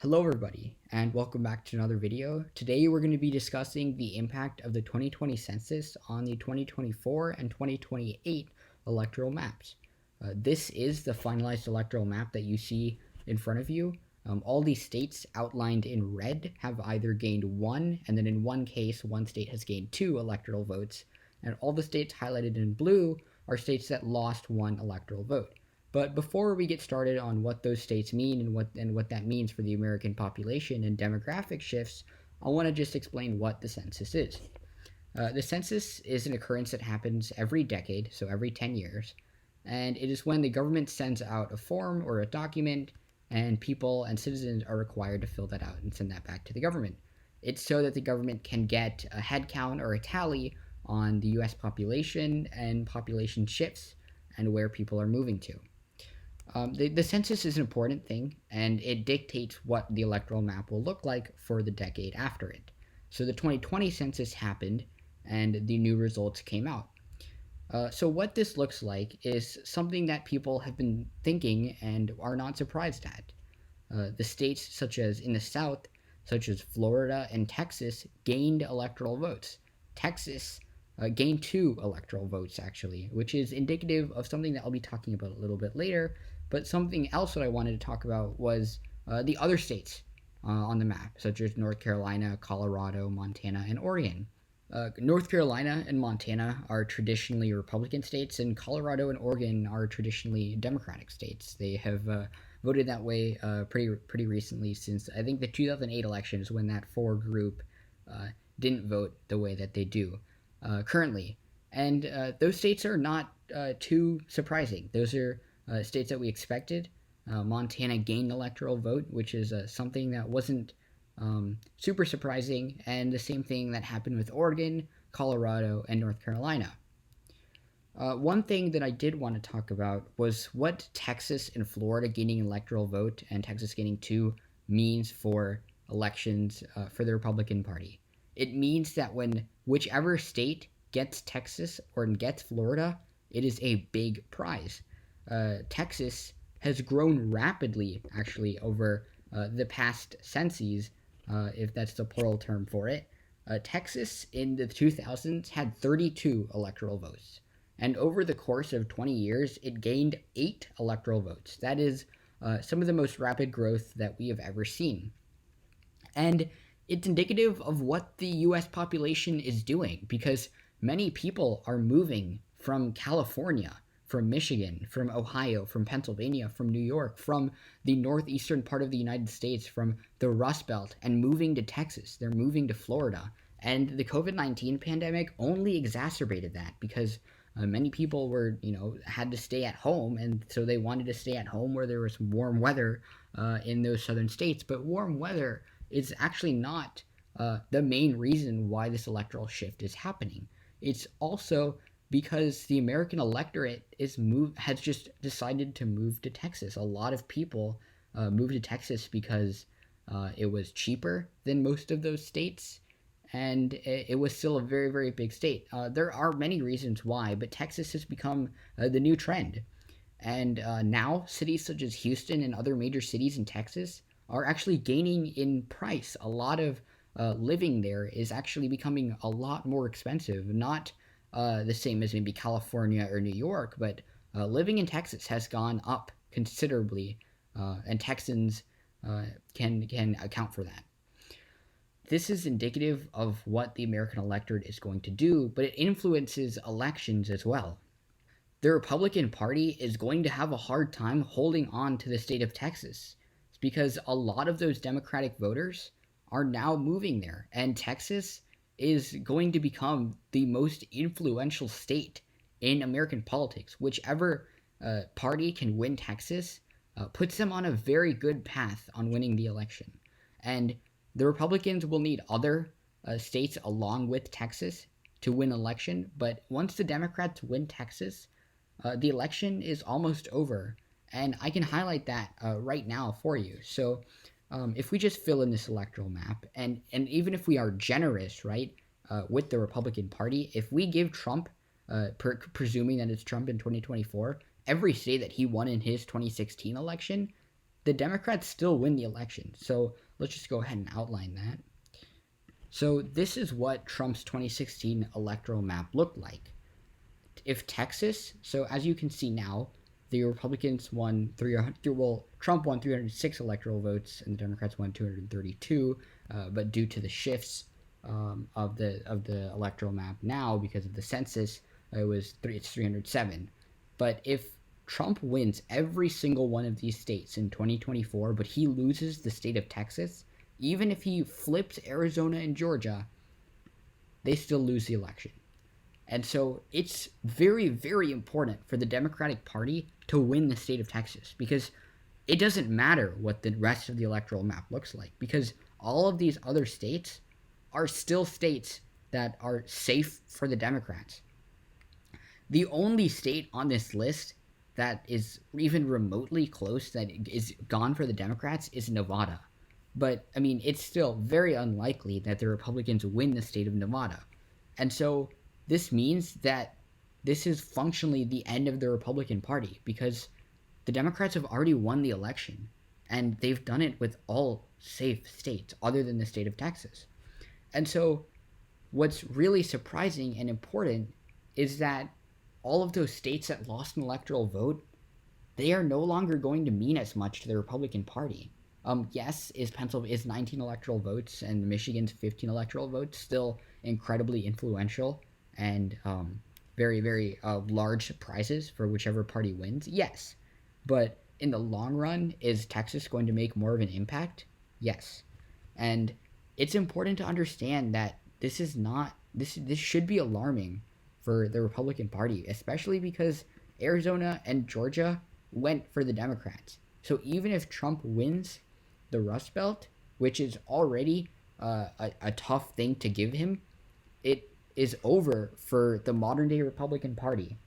Hello everybody, and welcome back to another video. Today we're going to be discussing the impact of the 2020 census on the 2024 and 2028 electoral maps. This is the finalized electoral map that you see in front of you. All these states outlined in red have either gained one, and then in one case, one state has gained two electoral votes, and all the states highlighted in blue are states that lost one electoral vote. But before we get started on what those states mean and what that means for the American population and demographic shifts, I want to just explain what the census is. The census is an occurrence that happens every decade, so every 10 years, and it is when the government sends out a form or a document, and people and citizens are required to fill that out and send that back to the government. It's so that the government can get a head count or a tally on the US population and population shifts and where people are moving to. The census is an important thing, and it dictates what the electoral map will look like for the decade after it. So the 2020 census happened, and the new results came out. So what this looks like is something that people have been thinking and are not surprised at. The states such as in the South, such as Florida and Texas, gained electoral votes. Texas gained two electoral votes, actually, which is indicative of something that I'll be talking about a little bit later. But something else that I wanted to talk about was the other states on the map, such as North Carolina, Colorado, Montana, and Oregon. North Carolina and Montana are traditionally Republican states, and Colorado and Oregon are traditionally Democratic states. They have voted that way pretty recently, since I think the 2008 elections, when that four group didn't vote the way that they do currently. And those states are not too surprising. Those are states that we expected. Montana gained electoral vote, which is something that wasn't super surprising, and the same thing that happened with Oregon, Colorado, and North Carolina. One thing that I did want to talk about was what Texas and Florida gaining electoral vote and Texas gaining two means for elections for the Republican Party. It means that when whichever state gets Texas or gets Florida, it is a big prize. Texas has grown rapidly, actually, over the past censuses, if that's the plural term for it. Texas in the 2000s had 32 electoral votes, and over the course of 20 years, it gained 8 electoral votes. That is some of the most rapid growth that we have ever seen. And it's indicative of what the US population is doing, because many people are moving from California, from Michigan, from Ohio, from Pennsylvania, from New York, from the northeastern part of the United States, from the Rust Belt, and moving to Texas. They're moving to Florida. And the COVID-19 pandemic only exacerbated that, because many people had to stay at home, and so they wanted to stay at home where there was warm weather in those southern states. But warm weather is actually not the main reason why this electoral shift is happening. It's also because the American electorate has just decided to move to Texas. A lot of people moved to Texas because it was cheaper than most of those states, and it was still a very, very big state. There are many reasons why, but Texas has become the new trend. And now cities such as Houston and other major cities in Texas are actually gaining in price. A lot of living there is actually becoming a lot more expensive, not the same as maybe California or New York, but living in Texas has gone up considerably, and Texans can account for that. This is indicative of what the American electorate is going to do, but it influences elections as well. The Republican Party is going to have a hard time holding on to the state of Texas. It's because a lot of those Democratic voters are now moving there, and Texas is going to become the most influential state in American politics. Whichever party can win Texas puts them on a very good path on winning the election. And the Republicans will need other states along with Texas to win election, but once the Democrats win Texas, the election is almost over. And I can highlight that right now for you. So if we just fill in this electoral map, and even if we are generous, right, with the Republican Party, if we give Trump, presuming that it's Trump in 2024, every state that he won in his 2016 election, the Democrats still win the election. So let's just go ahead and outline that. So this is what Trump's 2016 electoral map looked like. If Texas, so as you can see now, the Republicans won Trump won 306 electoral votes and the Democrats won 232, but due to the shifts of the electoral map now because of the census, it's 307. But if Trump wins every single one of these states in 2024, but he loses the state of Texas, even if he flips Arizona and Georgia, they still lose the election. And so it's very, very important for the Democratic Party to win the state of Texas, because it doesn't matter what the rest of the electoral map looks like, because all of these other states are still states that are safe for the Democrats. The only state on this list that is even remotely close that is gone for the Democrats is Nevada. But, I mean, it's still very unlikely that the Republicans win the state of Nevada. And so this means that this is functionally the end of the Republican Party, because the Democrats have already won the election, and they've done it with all safe states other than the state of Texas. And so what's really surprising and important is that all of those states that lost an electoral vote, they are no longer going to mean as much to the Republican Party. Yes, is 19 electoral votes and Michigan's 15 electoral votes still incredibly influential and very, very large prizes for whichever party wins? Yes. But in the long run, is Texas going to make more of an impact? Yes. And it's important to understand that this should be alarming for the Republican Party, especially because Arizona and Georgia went for the Democrats. So even if Trump wins the Rust Belt, which is already a tough thing to give him, it is over for the modern day Republican Party.